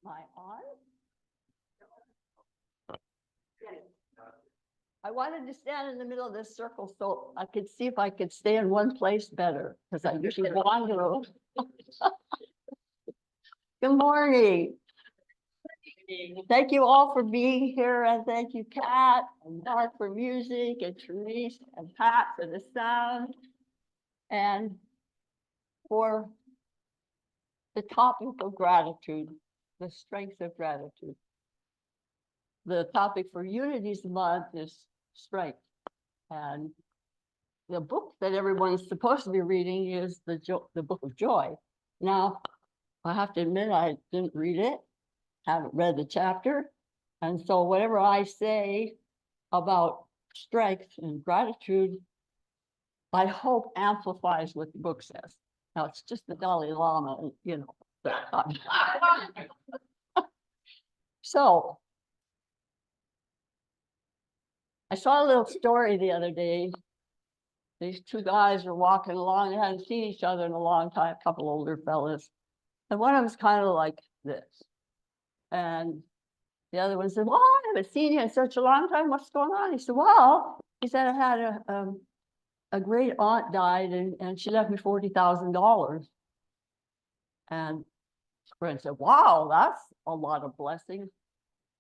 Am I on? I wanted to stand in the middle of this circle so I could see if I could stay in one place better, because I usually wander. Good morning. Thank you all for being here, and thank you, Kat and Mark for music, and Therese and Pat for the sound, and for the topic of gratitude, the strength of gratitude. The topic for Unity's month is strength, and the book that everyone's supposed to be reading is the Book of Joy. Now, I have to admit I didn't read it, haven't read the chapter, and so whatever I say about strength and gratitude, I hope amplifies what the book says. Now, it's just the Dalai Lama, you know. So I saw a little story the other day. These two guys were walking along, they hadn't seen each other in a long time, a couple older fellas. And one of them's kind of like this. And the other one said, well, I haven't seen you in such a long time. What's going on? He said, well, he said, I had a great aunt died and she left me $40,000. And his friend said, wow, that's a lot of blessings.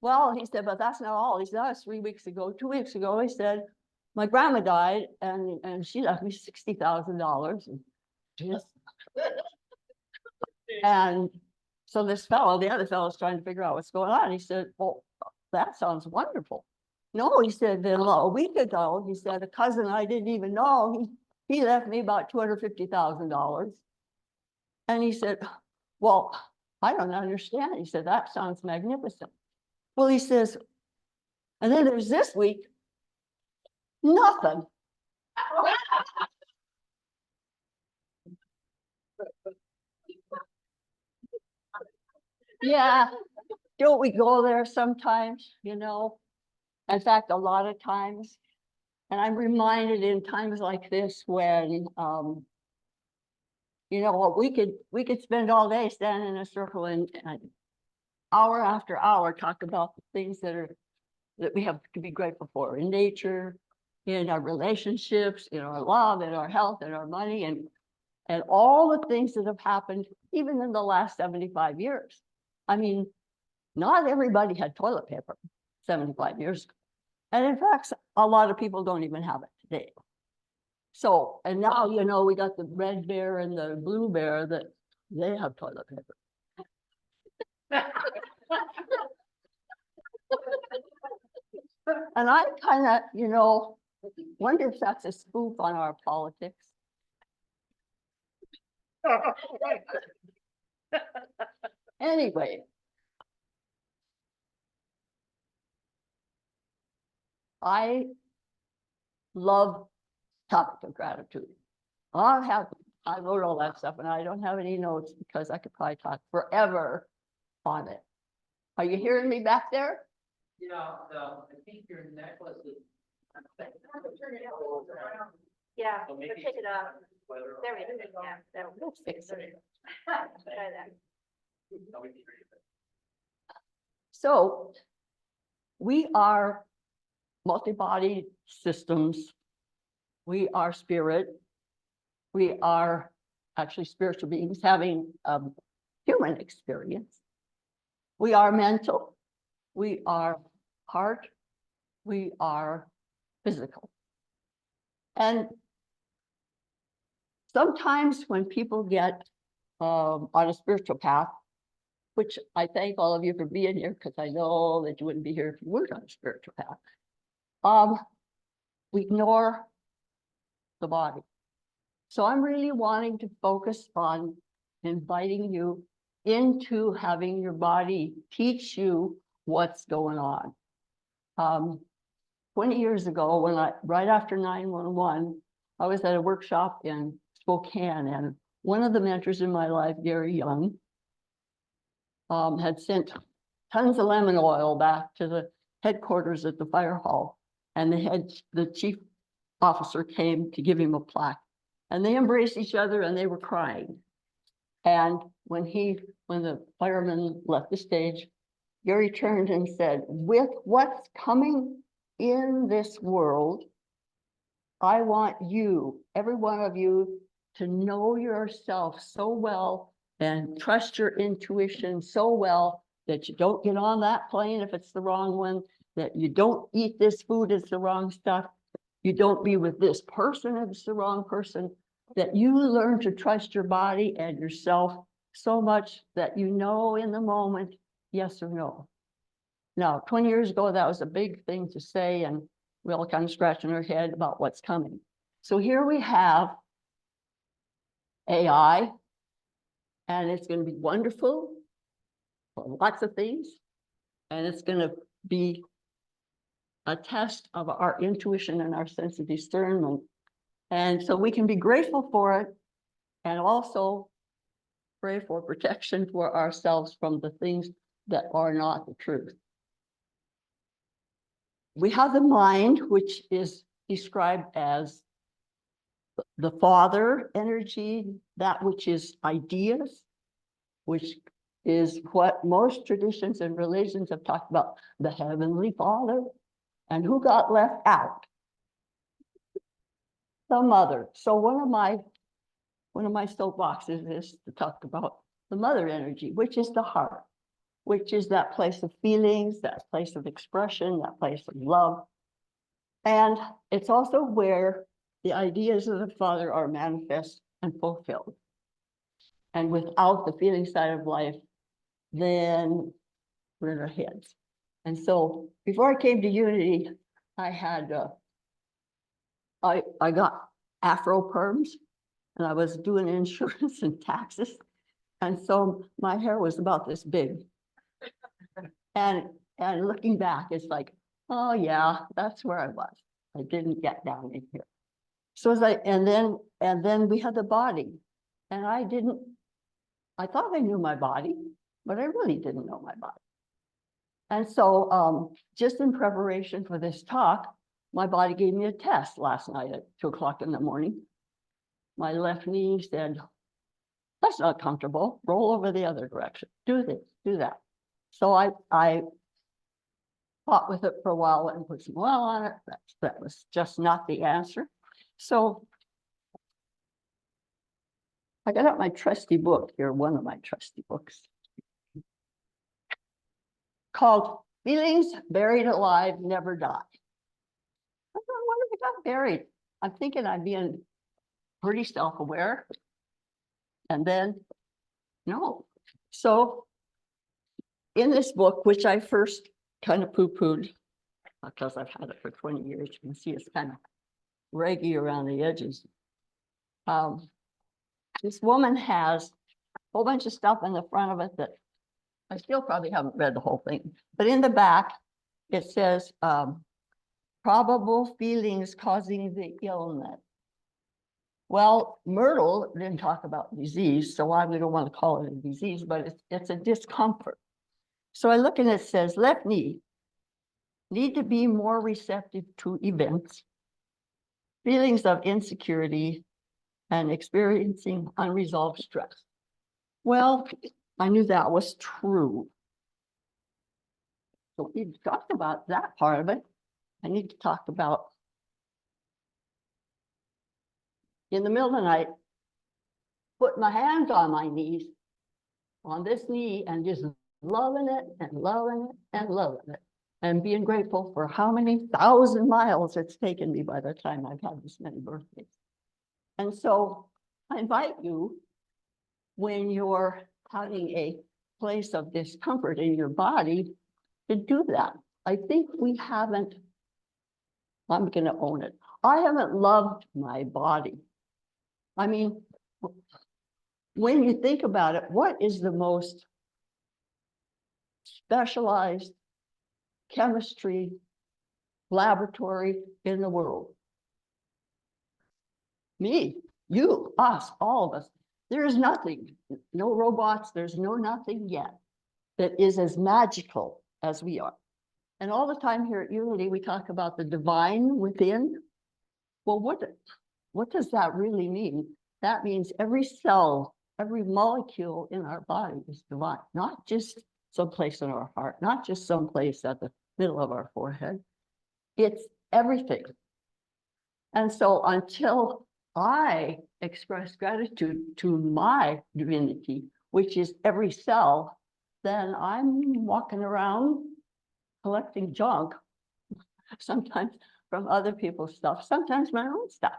Well, he said, but that's not all. He said, that was 3 weeks ago. 2 weeks ago, he said, my grandma died and she left me $60,000. And so this fellow, the other fellow, is trying to figure out what's going on. He said, well, that sounds wonderful. No, he said, then a week ago, he said, a cousin I didn't even know, he left me about $250,000. And he said, well, I don't understand. He said, that sounds magnificent. Well, he says, and then there's this week, nothing. Yeah, don't we go there sometimes, you know? In fact, a lot of times. And I'm reminded in times like this when, you know, we could spend all day standing in a circle and hour after hour talk about the things that we have to be grateful for in nature, in our relationships, in our love, in our health, in our money, and all the things that have happened even in the last 75 years. I mean, not everybody had toilet paper 75 years ago. And in fact, a lot of people don't even have it today. So, and now, you know, we got the red bear and the blue bear that they have toilet paper. And I kind of, you know, wonder if that's a spoof on our politics. Anyway. I love topic of gratitude. I wrote all that stuff and I don't have any notes because I could probably talk forever on it. Are you hearing me back there? Yeah, I think your necklace is. Yeah, So but maybe pick it up. whether- There we go. Yeah, that'll We'll fix it. try that. So we are multi-body systems. We are spirit. We are actually spiritual beings having a human experience. We are mental. We are heart. We are physical. And sometimes when people get on a spiritual path, which I thank all of you for being here because I know that you wouldn't be here if you weren't on a spiritual path. We ignore the body. So I'm really wanting to focus on inviting you into having your body teach you what's going on. 20 years ago, right after 9/11, I was at a workshop in Spokane, and one of the mentors in my life, Gary Young, had sent tons of lemon oil back to the headquarters at the fire hall, and the chief officer came to give him a plaque, and they embraced each other and they were crying. And when the fireman left the stage, Gary turned and said, with what's coming in this world, I want you, every one of you, to know yourself so well and trust your intuition so well that you don't get on that plane if it's the wrong one, that you don't eat this food, it's the wrong stuff, you don't be with this person if it's the wrong person, that you learn to trust your body and yourself so much that you know in the moment, yes or no. Now, 20 years ago, that was a big thing to say, and we all kind of scratching our head about what's coming. So here we have AI, and it's going to be wonderful for lots of things, and it's going to be a test of our intuition and our sense of discernment. And so we can be grateful for it and also pray for protection for ourselves from the things that are not the truth. We have the mind, which is described as the father energy, that which is ideas, which is what most traditions and religions have talked about, the heavenly father. And who got left out? The mother. So one of my soapboxes is to talk about the mother energy, which is the heart, which is that place of feelings, that place of expression, that place of love. And it's also where the ideas of the father are manifest and fulfilled. And without the feeling side of life, then we're in our heads. And so before I came to Unity, I had, I got Afro perms, and I was doing insurance and taxes. And so my hair was about this big. And looking back, it's like, oh yeah, that's where I was. I didn't get down in here. So as and then we had the body, and I thought I knew my body, but I really didn't know my body. And so just in preparation for this talk, my body gave me a test last night at 2 o'clock in the morning. My left knee said, that's not comfortable, roll over the other direction, do this, do that. So I fought with it for a while and put some oil on it. That was just not the answer. So I got out my trusty book here, one of my trusty books, called Feelings Buried Alive Never Die. I wonder if it got buried. I'm thinking I'm being pretty self-aware. And then, no. So in this book, which I first kind of poo-pooed, because I've had it for 20 years, you can see it's kind of reggy around the edges. This woman has a whole bunch of stuff in the front of it that I still probably haven't read the whole thing, but in the back, it says, probable feelings causing the illness. Well, Myrtle didn't talk about disease, so we don't want to call it a disease, but it's a discomfort. So I look and it says, left knee, need to be more receptive to events, feelings of insecurity, and experiencing unresolved stress. Well, I knew that was true. So we talked about that part of it. I need to talk about in the middle of the night, put my hands on my knees, on this knee, and just loving it and loving it and loving it, and being grateful for how many 1,000 miles it's taken me by the time I've had this many birthdays. And so I invite you, when you're having a place of discomfort in your body, to do that. I think we haven't, I'm going to own it, I haven't loved my body. I mean, when you think about it, what is the most specialized chemistry laboratory in the world? Me, you, us, all of us. There is nothing, no robots, there's no nothing yet that is as magical as we are. And all the time here at Unity, we talk about the divine within. Well, what does that really mean? That means every cell every molecule in our body is divine, not just someplace in our heart, not just someplace at the middle of our forehead. It's everything. And so until I express gratitude to my divinity, which is every cell, then I'm walking around collecting junk, sometimes from other people's stuff, sometimes my own stuff.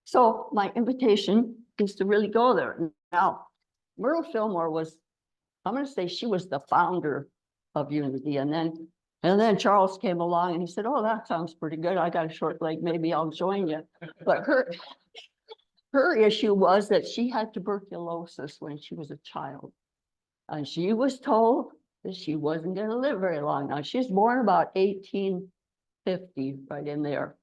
So my invitation is to really go there. Now, Myrtle Fillmore was, I'm going to say she was the founder of Unity. And then Charles came along and he said, oh, that sounds pretty good. I got a short leg, maybe I'll join you. But her issue was that she had tuberculosis when she was a child. And she was told that she wasn't going to live very long. Now, she was born about 1850, right in there.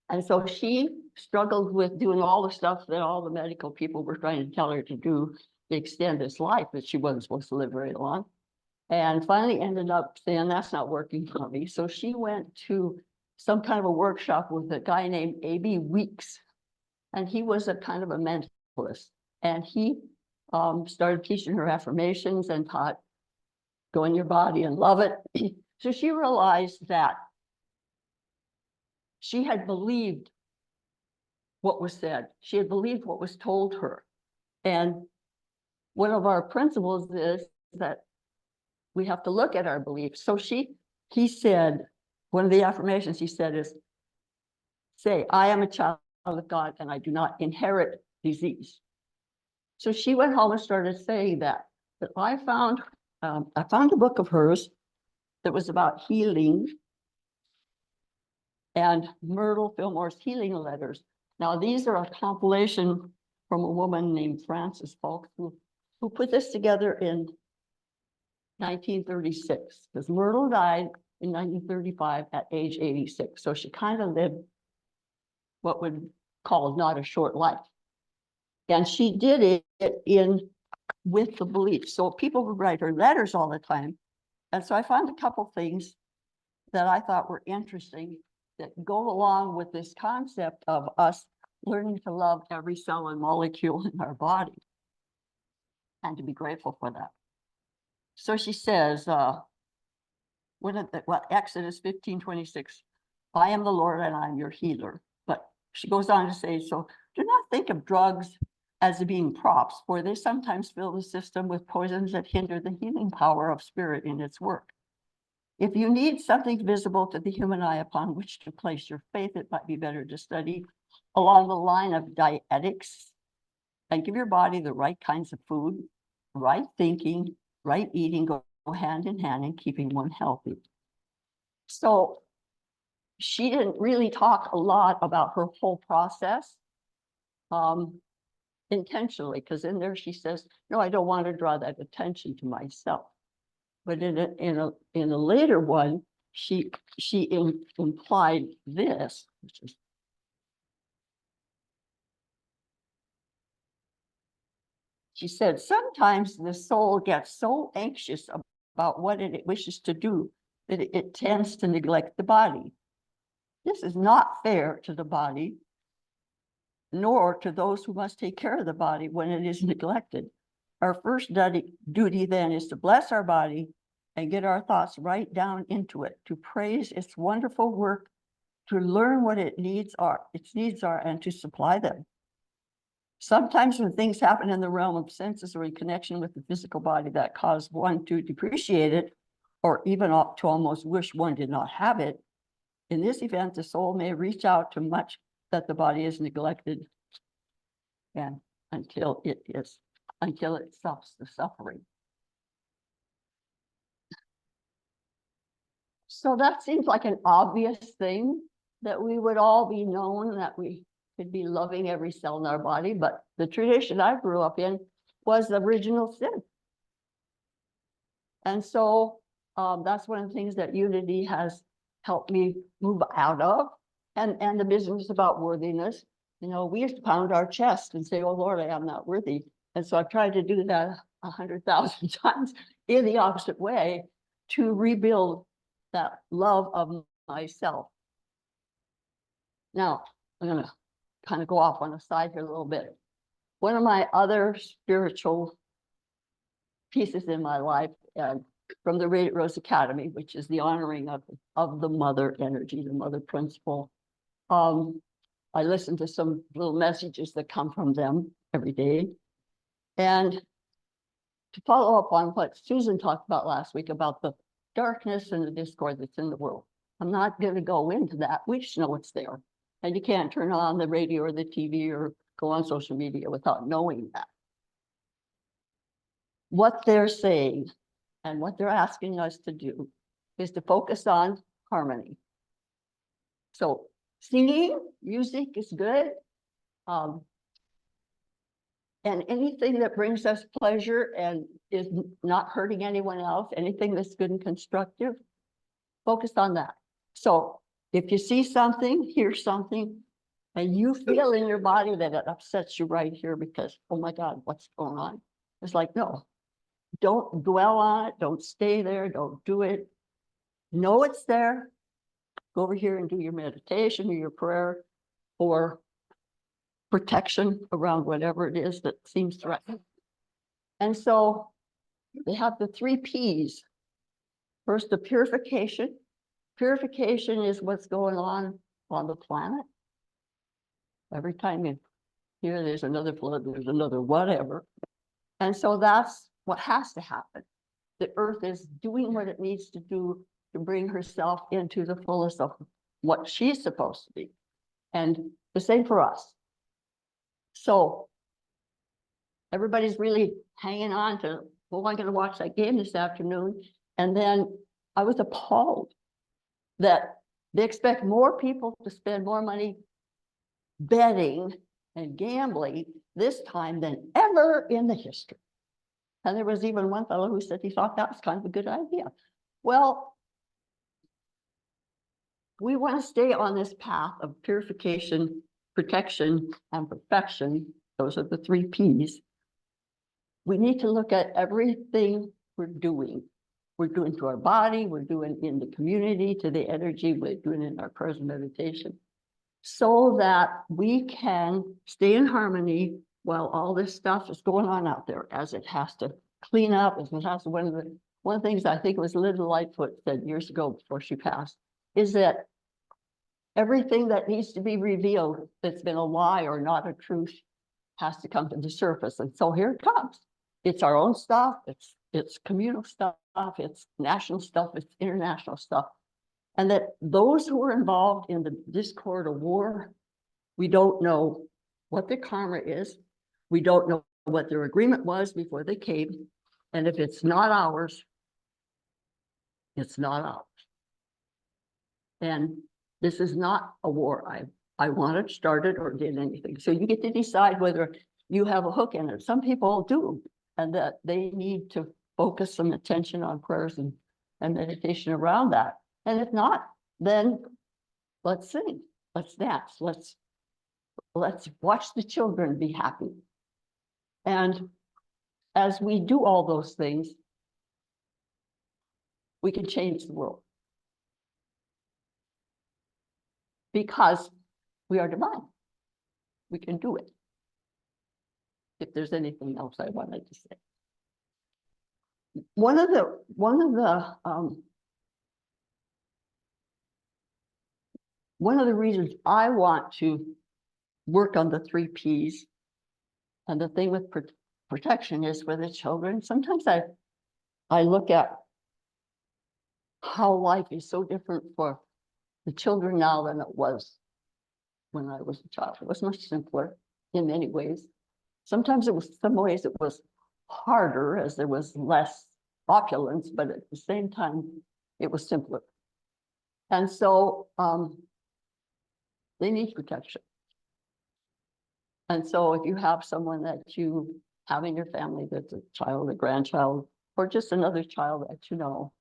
And so she struggled with doing all the stuff that all the medical people were trying to tell her to do to extend his life, that she wasn't supposed to live very long. And finally ended up saying, that's not working for me. So she went to some kind of a workshop with a guy named A.B. Weeks. And he was a kind of a mentalist. And he started teaching her affirmations and taught, go in your body and love it. So she realized that she had believed what was said. She had believed what was told her. And one of our principles is that we have to look at our beliefs. So he said, one of the affirmations he said is, say, I am a child of God and I do not inherit disease. So she went home and started saying that. But I found a book of hers that was about healing, and Myrtle Fillmore's healing letters. Now, these are a compilation from a woman named Frances Falk, who put this together in 1936, because Myrtle died in 1935 at age 86. So she kind of lived what would call not a short life. And she did it with the belief. So people would write her letters all the time. And so I found a couple things that I thought were interesting that go along with this concept of us learning to love every cell and molecule in our body and to be grateful for that. So she says, Exodus 15:26, I am the Lord and I'm your healer. But she goes on to say, so do not think of drugs as being props, for they sometimes fill the system with poisons that hinder the healing power of spirit in its work. If you need something visible to the human eye upon which to place your faith, it might be better to study along the line of dietetics and give your body the right kinds of food, right thinking, right eating go hand in hand in keeping one healthy. So she didn't really talk a lot about her whole process intentionally, because in there she says, no, I don't want to draw that attention to myself. But in a later one, she implied this, which is, she said, sometimes the soul gets so anxious about what it wishes to do that it tends to neglect the body. This is not fair to the body, nor to those who must take care of the body when it is neglected. Our first duty then is to bless our body and get our thoughts right down into it, to praise its wonderful work, to learn what its needs are, and to supply them. Sometimes when things happen in the realm of senses or in connection with the physical body that cause one to depreciate it, or even to almost wish one did not have it, in this event, the soul may reach out to much that the body is neglected, and until it stops the suffering. So that seems like an obvious thing, that we would all be known, that we could be loving every cell in our body, but the tradition I grew up in was the original sin. And so that's one of the things that Unity has helped me move out of, and the business about worthiness. You know, we used to pound our chest and say, oh Lord, I am not worthy. And so I've tried to do that 100,000 times in the opposite way to rebuild that love of myself. Now, I'm gonna kind of go off on the side here a little bit. one of my other spiritual pieces in my life, from the Radiant Rose Academy, which is the honoring of the mother energy, the mother principle. I listen to some little messages that come from them every day. And to follow up on what Susan talked about last week about the darkness and the discord that's in the world, I'm not going to go into that. We just know it's there. And you can't turn on the radio or the TV or go on social media without knowing that. What they're saying and what they're asking us to do is to focus on harmony. So singing, music is good. And anything that brings us pleasure and is not hurting anyone else, anything that's good and constructive, focus on that. So if you see something, hear something, and you feel in your body that it upsets you right here because, oh my God, what's going on? It's like, no, don't dwell on it. Don't stay there. Don't do it. Know it's there. Go over here and do your meditation or your prayer or protection around whatever it is that seems threatening. And so they have the 3 P's. First, the purification. Purification is what's going on the planet. Every time you hear there's another flood, there's another whatever. And so that's what has to happen. The earth is doing what it needs to do to bring herself into the fullest of what she's supposed to be. And the same for us. So everybody's really hanging on to, well, I'm going to watch that game this afternoon. And then I was appalled that they expect more people to spend more money betting and gambling this time than ever in the history. And there was even one fellow who said he thought that was kind of a good idea. Well, we want to stay on this path of purification, protection, and perfection. Those are the 3 P's. We need to look at everything we're doing. We're doing to our body, we're doing in the community, to the energy, we're doing in our prayers and meditation, so that we can stay in harmony while all this stuff is going on out there, as it has to clean up, as it has to, one of the things I think it was Linda Lightfoot said years ago before she passed, is that everything that needs to be revealed that's been a lie or not a truth has to come to the surface. And so here it comes. It's our own stuff, it's communal stuff, it's national stuff, it's international stuff. And that those who are involved in the discord or war, we don't know what their karma is. We don't know what their agreement was before they came. And if it's not ours, it's not ours. And this is not a war I wanted started or did anything. So you get to decide whether you have a hook in it. Some people do, and that they need to focus some attention on prayers and meditation around that. And if not, then let's sing, let's dance, let's watch the children be happy. And as we do all those things, we can change the world. Because we are divine. We can do it. If there's anything else I wanted to say. One of the reasons I want to work on the 3 P's and the thing with protection is for the children. Sometimes I look at how life is so different for the children now than it was when I was a child. It was much simpler in many ways. Sometimes some ways it was harder as there was less opulence, but at the same time, it was simpler. And so they need protection. And so if you have someone that you have in your family that's a child, a grandchild, or just another child that you know,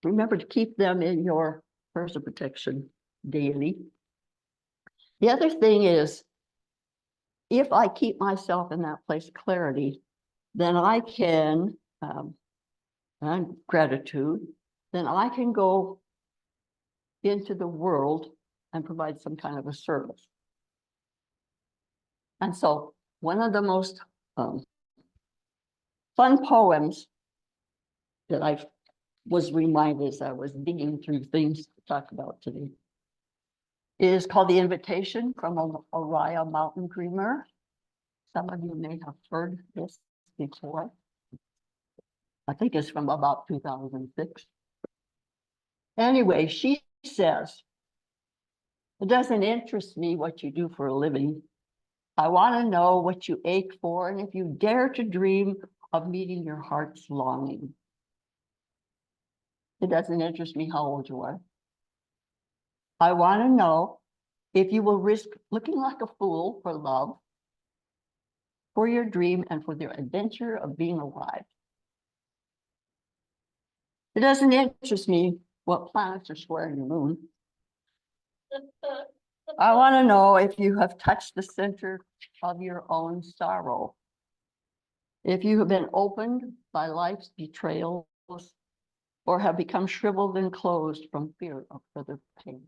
remember to keep them in your prayers of protection daily. The other thing is, if I keep myself in that place of clarity, then I can, and gratitude, then I can go into the world and provide some kind of a service. And so one of the most fun poems that I was reminded as I was digging through things to talk about today is called The Invitation from Oriah Mountain Dreamer. Some of you may have heard this before. I think it's from about 2006. Anyway, she says, it doesn't interest me what you do for a living. I want to know what you ache for and if you dare to dream of meeting your heart's longing. It doesn't interest me how old you are. I want to know if you will risk looking like a fool for love, for your dream, and for the adventure of being alive. It doesn't interest me what planets are squaring the moon. I want to know if you have touched the center of your own sorrow, if you have been opened by life's betrayals, or have become shriveled and closed from fear of further pain.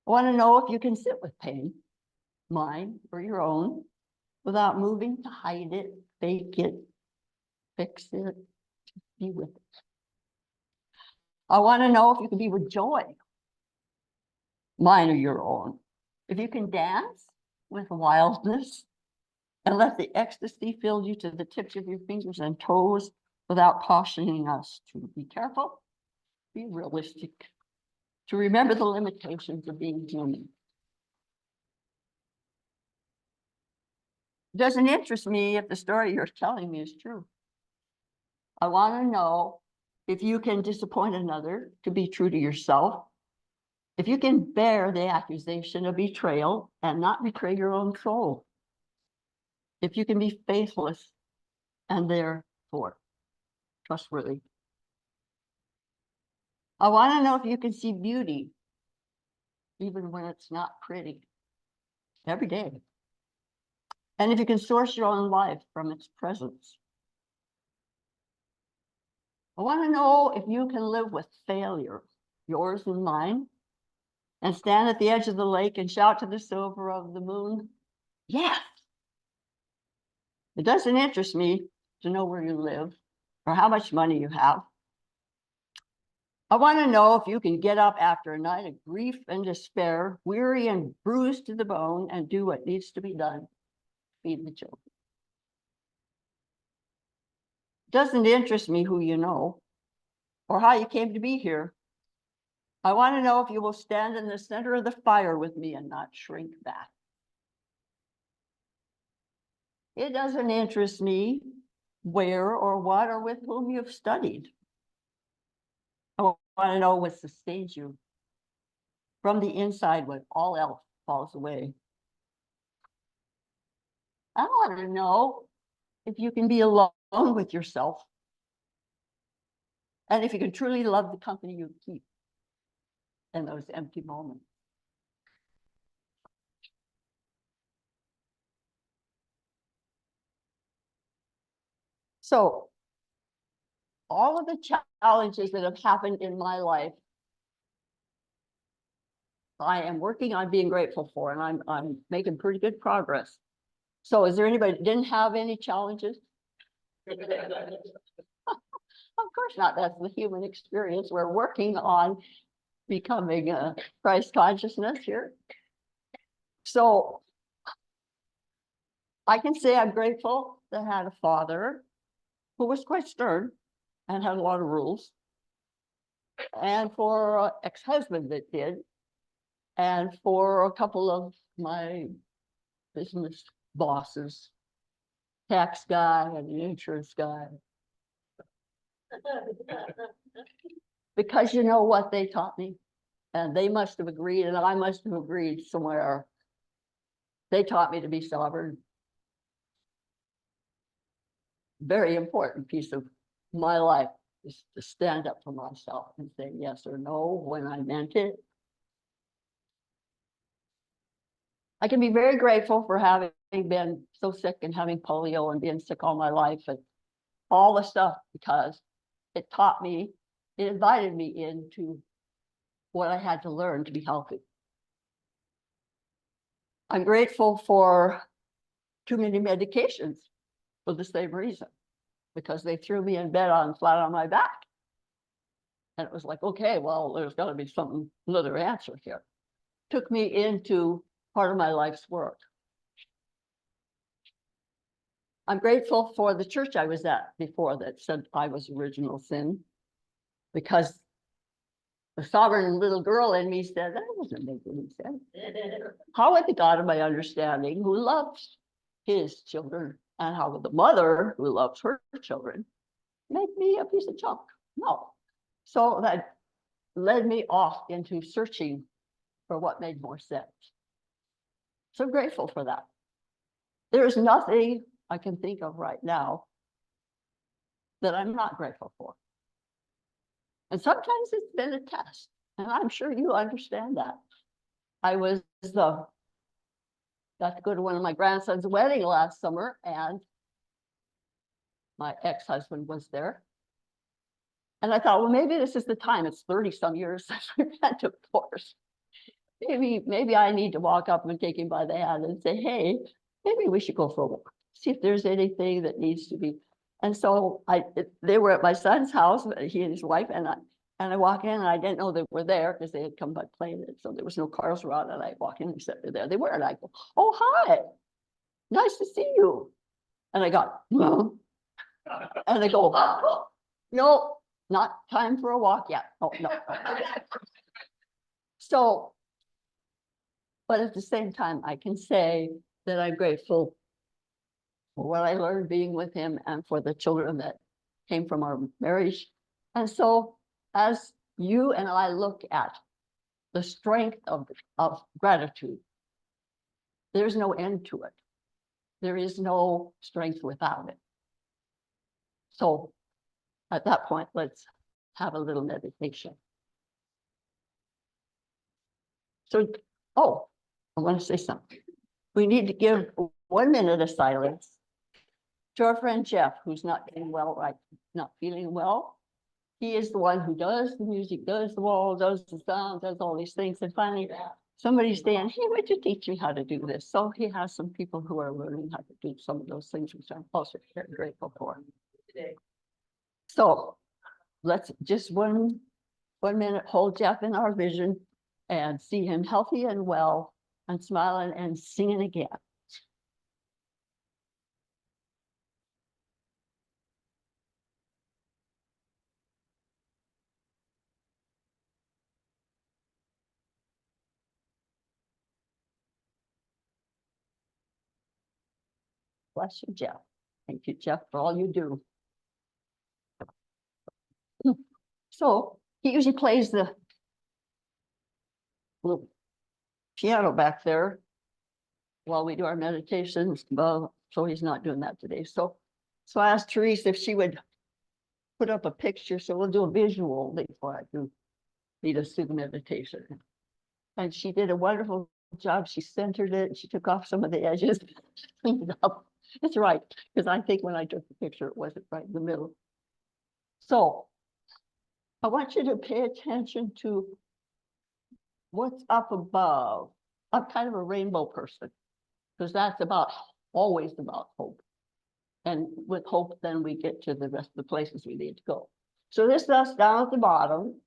I want to know if you can sit with pain, mine or your own, without moving to hide it, fake it, fix it, be with it. I want to know if you can be with joy, mine or your own. If you can dance with wildness and let the ecstasy fill you to the tips of your fingers and toes without cautioning us to be careful, be realistic, to remember the limitations of being human. It doesn't interest me if the story you're telling me is true. I want to know if you can disappoint another to be true to yourself, if you can bear the accusation of betrayal and not betray your own soul, if you can be faithless and therefore trustworthy. I want to know if you can see beauty even when it's not pretty every day. And if you can source your own life from its presence. I want to know if you can live with failure, yours and mine, and stand at the edge of the lake and shout to the silver of the moon, yes. It doesn't interest me to know where you live or how much money you have. I want to know if you can get up after a night of grief and despair, weary and bruised to the bone, and do what needs to be done, feed the children. It doesn't interest me who you know or how you came to be here. I want to know if you will stand in the center of the fire with me and not shrink back. It doesn't interest me where or what or with whom you've studied. I want to know what sustains you from the inside when all else falls away. I want to know if you can be alone with yourself and if you can truly love the company you keep in those empty moments. So all of the challenges that have happened in my life, I am working on being grateful for, and I'm making pretty good progress. So is there anybody that didn't have any challenges? Of course not. That's the human experience. We're working on becoming a Christ consciousness here. So I can say I'm grateful that I had a father who was quite stern and had a lot of rules, and for an ex-husband that did, and for a couple of my business bosses, tax guy and the insurance guy. Because you know what they taught me? And they must have agreed, and I must have agreed somewhere. They taught me to be sovereign. Very important piece of my life is to stand up for myself and say yes or no when I meant it. I can be very grateful for having been so sick and having polio and being sick all my life and all the stuff, because it taught me, it invited me into what I had to learn to be healthy. I'm grateful for too many medications for the same reason, because they threw me in bed on flat on my back. And it was like, okay, well, there's got to be another answer here. Took me into part of my life's work. I'm grateful for the church I was at before that said I was original sin, because the sovereign little girl in me said, that doesn't make any sense. How would the God of my understanding, who loves his children, and how would the mother who loves her children make me a piece of junk? No. So that led me off into searching for what made more sense. So I'm grateful for that. There is nothing I can think of right now that I'm not grateful for. And sometimes it's been a test, and I'm sure you understand that. I got to go to one of my grandson's wedding last summer, and my ex-husband was there. And I thought, well, maybe this is the time. It's 30-some years since we've had divorce. Maybe I need to walk up and take him by the hand and say, hey, maybe we should go for a walk, see if there's anything that needs to be. And so they were at my son's house, he and his wife, and I walk in, and I didn't know they were there because they had come by plane, and so there was no cars around, and I walk in and said, they're there. They were, and I go, oh, hi, nice to see you. And I got, no. And they go, oh, no, not time for a walk yet. Oh, no. So, but at the same time, I can say that I'm grateful for what I learned being with him and for the children that came from our marriage. And so as you and I look at the strength of gratitude, there's no end to it. There is no strength without it. So at that point, let's have a little meditation. So, oh, I want to say something. We need to give 1 minute of silence to our friend Jeff, who's not getting well, not feeling well. He is the one who does the music, does the wall, does the sound, does all these things. And finally, somebody's saying, hey, would you teach me how to do this? So he has some people who are learning how to do some of those things, which I'm also very grateful for. So let's just one minute hold Jeff in our vision and see him healthy and well and smiling and singing again. Bless you, Jeff. Thank you, Jeff, for all you do. So he usually plays the little piano back there while we do our meditations. Well, so he's not doing that today. So I asked Therese if she would put up a picture. So we'll do a visual before I do lead us through the meditation. And she did a wonderful job. She centered it. She took off some of the edges, cleaned it up. It's right, because I think when I took the picture, it wasn't right in the middle. So I want you to pay attention to what's up above. I'm kind of a rainbow person, because that's always about hope. And with hope, then we get to the rest of the places we need to go. So this dust down at the bottom,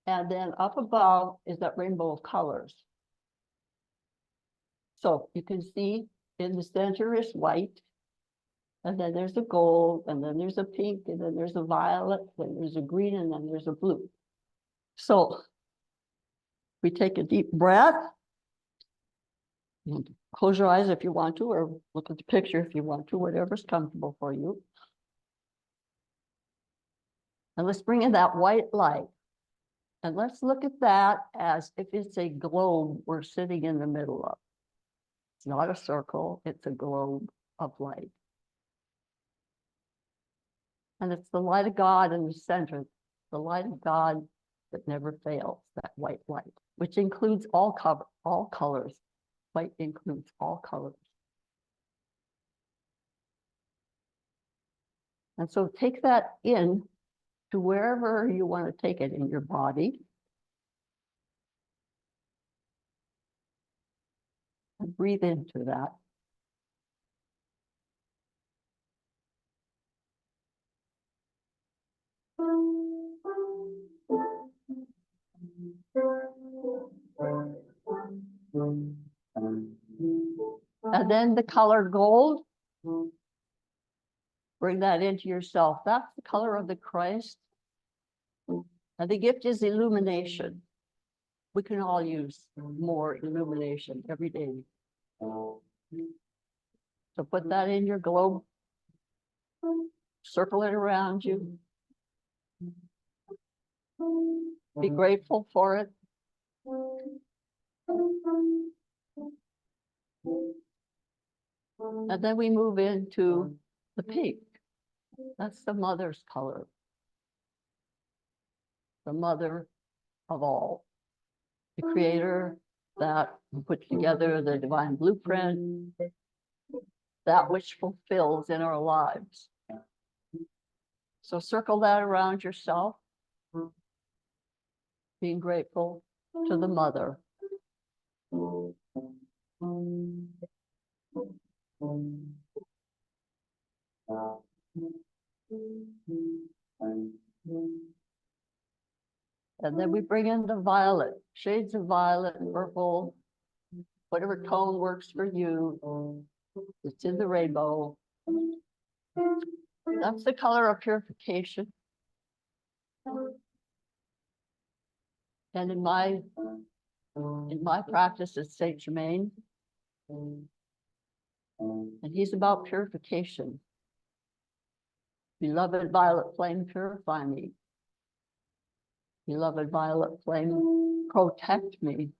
and then up above is that rainbow of colors. So you can see in the center is white, and then there's a gold, and then there's a pink, and then there's a violet, then there's a green, and then there's a blue. So we take a deep breath. And close your eyes if you want to, or look at the picture if you want to, whatever's comfortable for you. And let's bring in that white light. And let's look at that as if it's a globe we're sitting in the middle of. It's not a circle, it's a globe of light. And it's the light of God in the center, the light of God that never fails, that white light, which includes all colors. White includes all colors. And so take that in to wherever you want to take it in your body. And breathe into that. And then the color gold, bring that into yourself. That's the color of the Christ. And the gift is illumination. We can all use more illumination every day. So put that in your globe. Circle it around you. Be grateful for it. And then we move into the pink. That's the mother's color. The mother of all. The creator that put together the divine blueprint, that which fulfills in our lives. So circle that around yourself, being grateful to the mother. And then we bring in the violet, shades of violet, purple, whatever tone works for you. It's in the rainbow. That's the color of purification. And in my practice at Saint Germain, and he's about purification. Beloved violet flame, purify me. Beloved violet flame, protect me.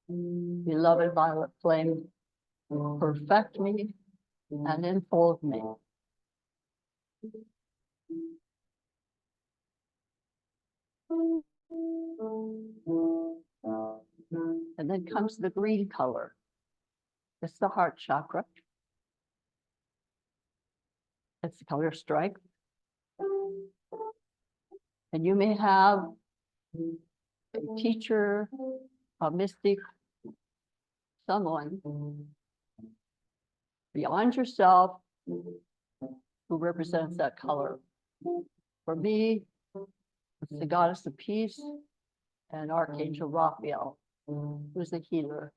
Beloved violet flame, perfect me and enfold me. And then comes the green color. It's the heart chakra. It's the color of strength. And you may have a teacher, a mystic, someone beyond yourself who represents that color. For me, it's the goddess of peace and Archangel Raphael, who's a healer.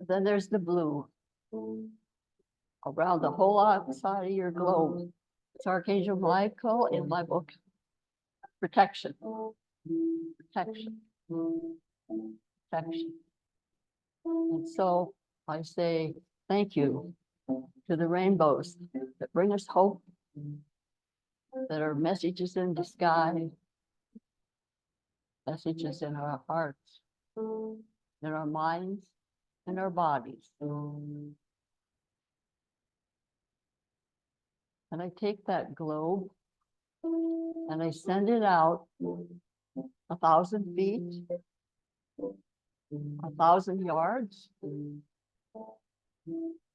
Then there's the blue around the whole outside of your globe. It's Archangel Michael in my book, Protection. Protection. Protection. And so I say thank you to the rainbows that bring us hope, that are messages in the sky, messages in our hearts, in our minds, in our bodies. And I take that globe and I send it out 1,000 feet, 1,000 yards,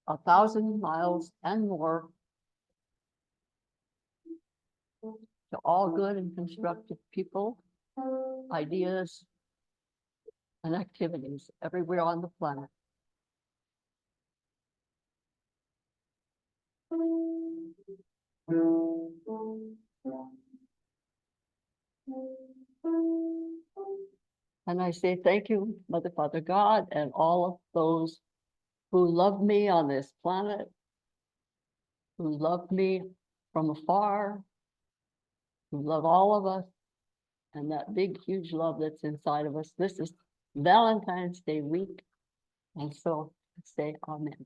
1,000 miles and more to all good and constructive people, ideas, and activities everywhere on the planet. And I say thank you, Mother, Father, God, and all of those who love me on this planet, who love me from afar, who love all of us, and that big, huge love that's inside of us. This is Valentine's Day week, and so say amen.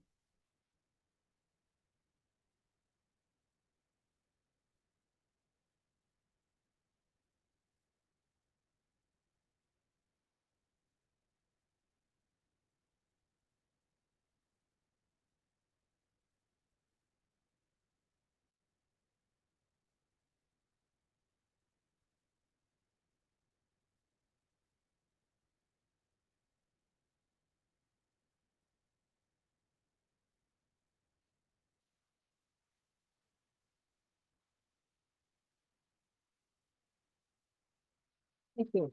Thank you.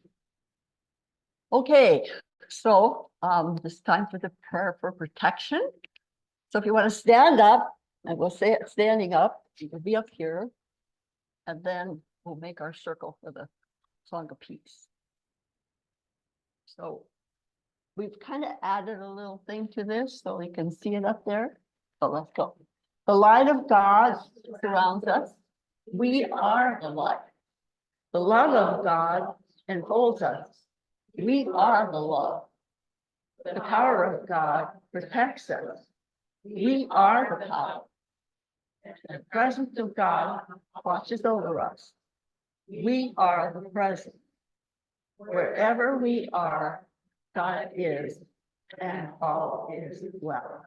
Okay, so it's time for the prayer for protection. So if you want to stand up, and we'll say it standing up, you can be up here. And then we'll make our circle for the song of peace. So we've kind of added a little thing to this so we can see it up there. So let's go. The light of God surrounds us. We are the light. The love of God enfolds us. We are the love. The power of God protects us. We are the power. The presence of God watches over us. We are the present. Wherever we are, God is, and all is well.